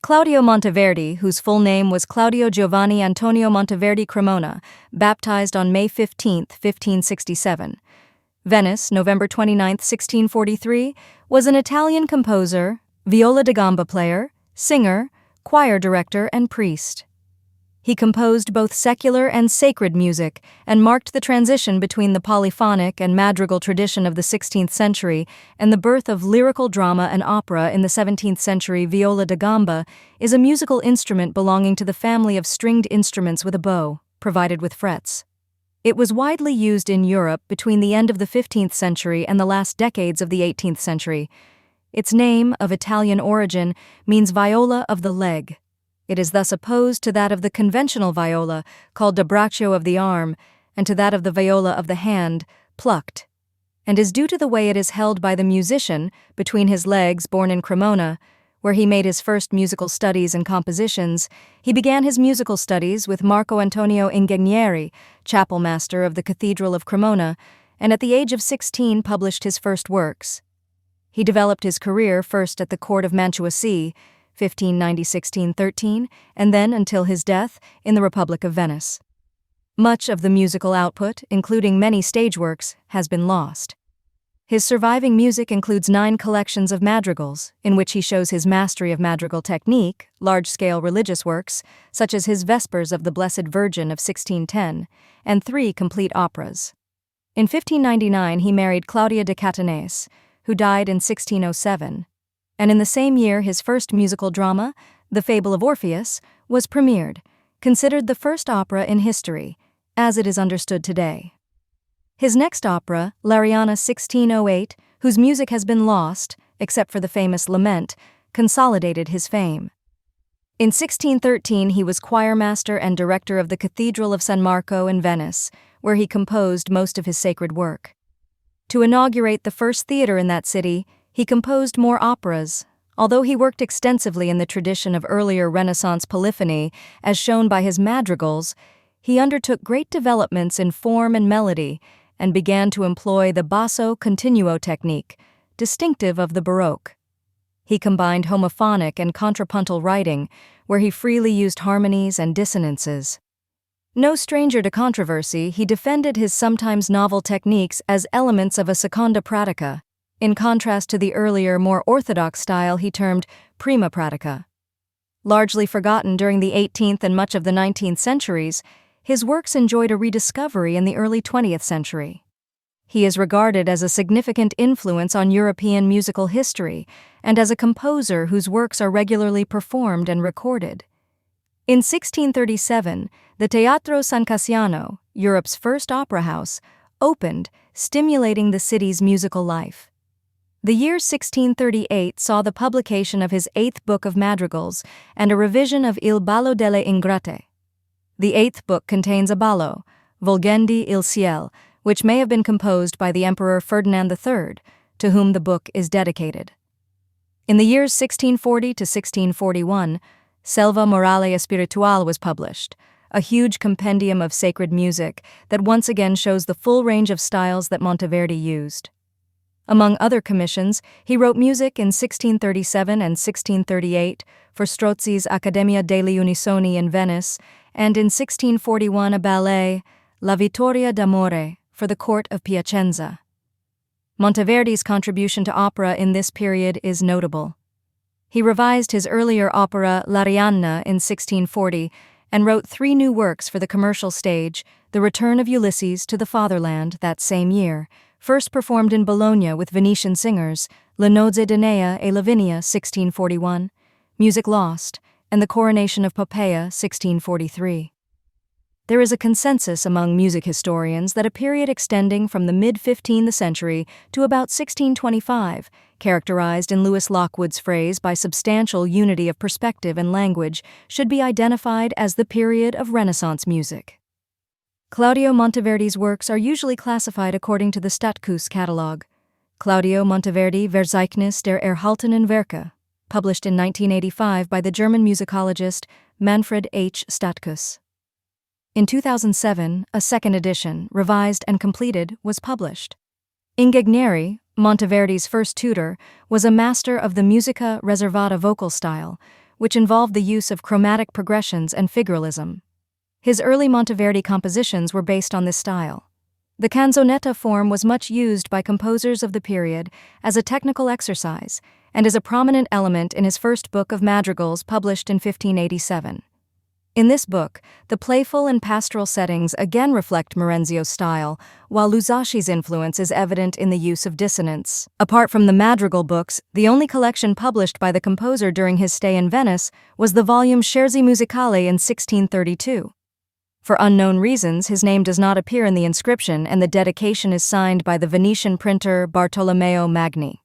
Claudio Monteverdi, whose full name was Claudio Giovanni Antonio Monteverdi Cremona, baptized on May 15, 1567. Venice, November 29, 1643, was an Italian composer, viola da gamba player, singer, choir director, and priest. He composed both secular and sacred music and marked the transition between the polyphonic and madrigal tradition of the 16th century and the birth of lyrical drama and opera in the 17th century. Viola da gamba is a musical instrument belonging to the family of stringed instruments with a bow, provided with frets. It was widely used in Europe between the end of the 15th century and the last decades of the 18th century. Its name, of Italian origin, means viola of the leg. It is thus opposed to that of the conventional viola, called da braccio of the arm, and to that of the viola of the hand, plucked, and is due to the way it is held by the musician between his legs. Born in Cremona, where he made his first musical studies and compositions, he began his musical studies with Marco Antonio Ingegneri, chapel master of the Cathedral of Cremona, and at the age of 16 published his first works. He developed his career first at the court of Mantua c. 1590–1613, and then, until his death, in the Republic of Venice. Much of the musical output, including many stage works, has been lost. His surviving music includes 9 collections of madrigals, in which he shows his mastery of madrigal technique, large-scale religious works, such as his Vespers of the Blessed Virgin of 1610, and 3 complete operas. In 1599 he married Claudia de Catanese, who died in 1607. And in the same year his first musical drama, The Fable of Orpheus, was premiered, considered the first opera in history, as it is understood today. His next opera, L'Arianna 1608, whose music has been lost, except for the famous lament, consolidated his fame. In 1613 he was choirmaster and director of the Cathedral of San Marco in Venice, where he composed most of his sacred work. To inaugurate the first theater in that city, he composed more operas. Although he worked extensively in the tradition of earlier Renaissance polyphony, as shown by his madrigals, he undertook great developments in form and melody and began to employ the basso continuo technique, distinctive of the Baroque. He combined homophonic and contrapuntal writing, where he freely used harmonies and dissonances. No stranger to controversy, he defended his sometimes novel techniques as elements of a seconda pratica, in contrast to the earlier, more orthodox style he termed prima pratica. Largely forgotten during the 18th and much of the 19th centuries, his works enjoyed a rediscovery in the early 20th century. He is regarded as a significant influence on European musical history and as a composer whose works are regularly performed and recorded. In 1637, the Teatro San Cassiano, Europe's first opera house, opened, stimulating the city's musical life. The year 1638 saw the publication of his 8th book of madrigals and a revision of Il ballo delle ingrate. The 8th book contains a ballo, Volgendi il ciel, which may have been composed by the Emperor Ferdinand III, to whom the book is dedicated. In the years 1640 to 1641, Selva Morale e Spirituale was published, a huge compendium of sacred music that once again shows the full range of styles that Monteverdi used. Among other commissions, he wrote music in 1637 and 1638 for Strozzi's Accademia degli Unisoni in Venice, and in 1641 a ballet, La Vittoria d'Amore, for the court of Piacenza. Monteverdi's contribution to opera in this period is notable. He revised his earlier opera L'Arianna in 1640 and wrote 3 new works for the commercial stage, The Return of Ulysses to the Fatherland that same year, first performed in Bologna with Venetian singers, Le Nozze d'Enea e Lavinia 1641, Music Lost, and The Coronation of Poppaea 1643. There is a consensus among music historians that a period extending from the mid-15th century to about 1625, characterized in Lewis Lockwood's phrase by substantial unity of perspective and language, should be identified as the period of Renaissance music. Claudio Monteverdi's works are usually classified according to the Stadtkus catalog. Claudio Monteverdi Verzeichnis der erhaltenen Werke, published in 1985 by the German musicologist Manfred H. Stadtkus. In 2007, a second edition, revised and completed, was published. Ingegneri, Monteverdi's first tutor, was a master of the musica reservata vocal style, which involved the use of chromatic progressions and figuralism. His early Monteverdi compositions were based on this style. The canzonetta form was much used by composers of the period as a technical exercise and is a prominent element in his first book of madrigals published in 1587. In this book, the playful and pastoral settings again reflect Marenzio's style, while Luzzaschi's influence is evident in the use of dissonance. Apart from the madrigal books, the only collection published by the composer during his stay in Venice was the volume Scherzi Musicali in 1632. For unknown reasons, his name does not appear in the inscription, and the dedication is signed by the Venetian printer Bartolomeo Magni.